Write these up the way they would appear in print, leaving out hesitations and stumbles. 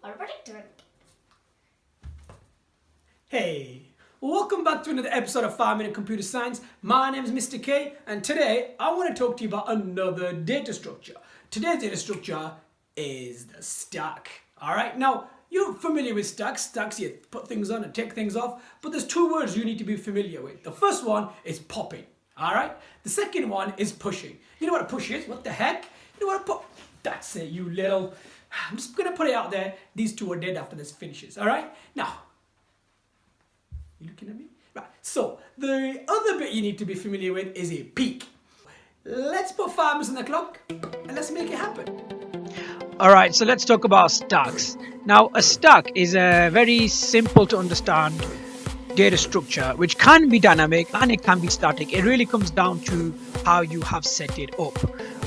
or predict it. Hey, welcome back to another episode of 5 Minute Computer Science. My name is Mr. K, and today I want to talk to you about another data structure. Today's data structure is the stack. Alright, now you're familiar with stacks. Stacks, you put things on and take things off, but there's two words you need to be familiar with. The first one is popping. Alright, the second one is pushing. You know what a push is? What the heck? You know what a pop? That's it, you little. I'm just gonna put it out there. These two are dead after this finishes. Alright, now. You looking at me? Right, so the other bit you need to be familiar with is a peak. Let's put 5 minutes on the clock and let's make it happen. Alright, so let's talk about stacks. Now, a stack is a very simple to understand data structure which can be dynamic and it can be static. It really comes down to how you have set it up.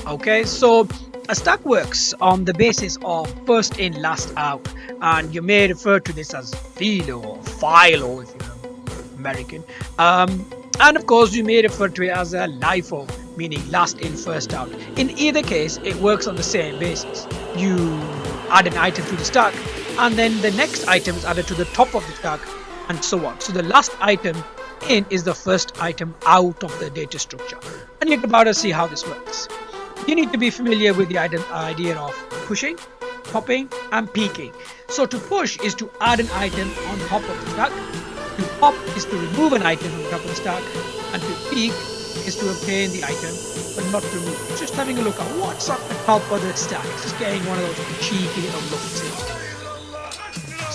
Okay, so a stack works on the basis of first in, last out, and you may refer to this as philo or philo if you're American, and of course you may refer to it as a LIFO, meaning last in, first out. In either case, it works on the same basis. You add an item to the stack and then the next item is added to the top of the stack and so on. So the last item in is the first item out of the data structure, and you're about to see how this works. You need to be familiar with the idea of pushing, popping and peaking. So to push is to add an item on top of the stack. To pop is to remove an item from the top of the stack, and to peek is to obtain the item but not remove it. Just having a look at what's at the top of the stack. It's just getting one of those cheeky little looks.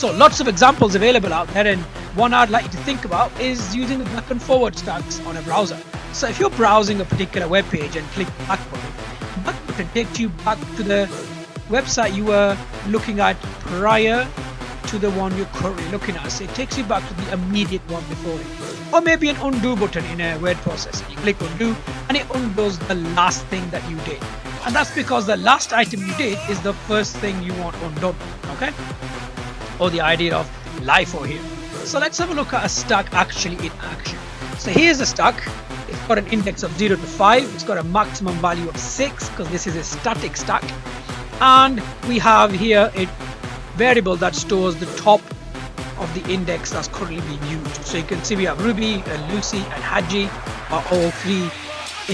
So lots of examples available out there, and one I'd like you to think about is using the back and forward stacks on a browser. So if you're browsing a particular web page and click the back button takes you back to the website you were looking at prior to the one you're currently looking at. So it takes you back to the immediate one before it. Or maybe an undo button in a word processor. You click undo and it undoes the last thing that you did. And that's because the last item you did is the first thing you want undone. Okay? Or the idea of LIFO here. So let's have a look at a stack actually in action. So here's a stack. It's got an index of 0 to 5. It's got a maximum value of 6 because this is a static stack. And we have here a variable that stores the top of the index that's currently being used. So you can see we have Ruby and Lucy and Haji are all three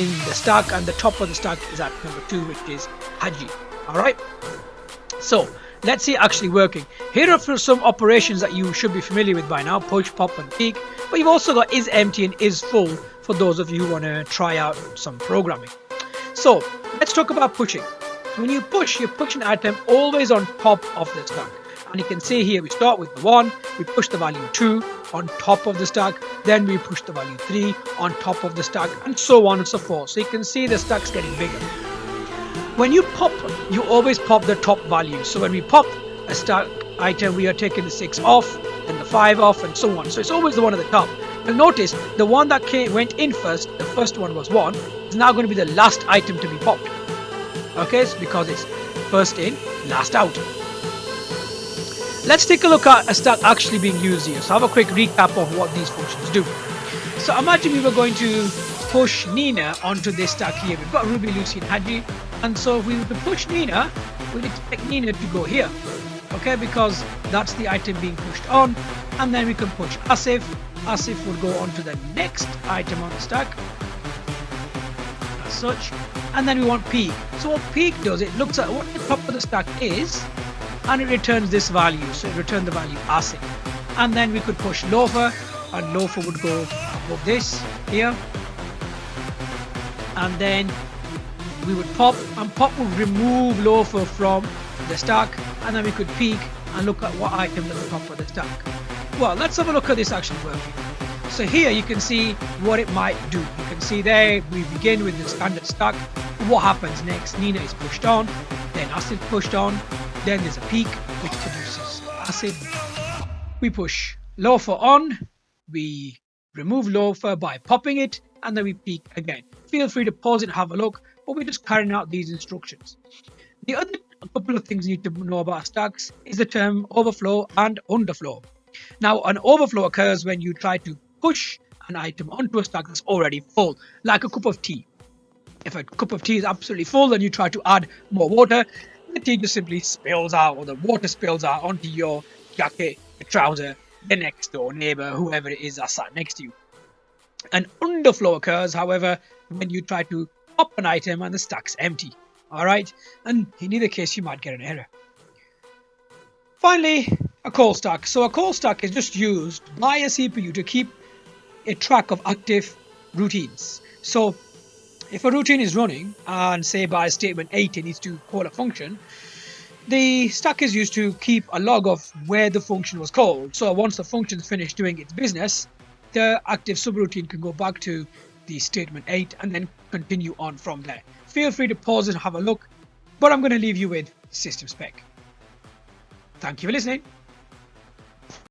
in the stack, and the top of the stack is at number 2, which is Haji. Alright, so let's see it actually working. Here are some operations that you should be familiar with by now: push, pop and peek. But you've also got is empty and is full for those of you who want to try out some programming. So let's talk about pushing. When you push an item always on top of the stack. And you can see here we start with the 1, we push the value 2 on top of the stack, then we push the value 3 on top of the stack, and so on and so forth. So you can see the stack's getting bigger. When you pop, you always pop the top value. So when we pop a stack item, we are taking the 6 off and the 5 off and so on. So it's always the one at the top. You'll notice the one that went in first, the first one was 1, is now going to be the last item to be popped. Okay, it's because it's first in, last out. Let's take a look at a stack actually being used here. So have a quick recap of what these functions do. So imagine we were going to push Nina onto this stack here. We've got Ruby, Lucy and Haji. And so if we were to push Nina, we'd expect Nina to go here. Okay, because that's the item being pushed on. And then we can push Asif. Asif would go on to the next item on the stack. As such. And then we want peek. So what peek does, it looks at what the top of the stack is and it returns this value. So it returns the value Asif. And then we could push loafer, and loafer would go above this here. And then we would pop, and pop would remove loafer from the stack, and then we could peek and look at what item at the top of the stack. Well, let's have a look at this actually working. So here you can see what it might do. You can see there we begin with the standard stack. What happens next? Nina is pushed on, then Asif pushed on, then there's a peek which produces Asif. We push loafer on, we remove loafer by popping it, and then we peek again. Feel free to pause it and have a look, but we're just carrying out these instructions. The other couple of things you need to know about stacks is the term overflow and underflow. Now, an overflow occurs when you try to push an item onto a stack that's already full, like a cup of tea. If a cup of tea is absolutely full and you try to add more water, the tea just simply spills out, or the water spills out onto your jacket, your trouser, the next door neighbor, whoever it is that sat next to you. An underflow occurs, however, when you try to pop an item and the stack's empty. Alright? And in either case, you might get an error. Finally, a call stack. So a call stack is just used by a CPU to keep a track of active routines. So if a routine is running and say by statement 8 it needs to call a function, the stack is used to keep a log of where the function was called. So once the function's finished doing its business, the active subroutine can go back to the statement 8 and then continue on from there. Feel free to pause and have a look, but I'm going to leave you with system spec. Thank you for listening.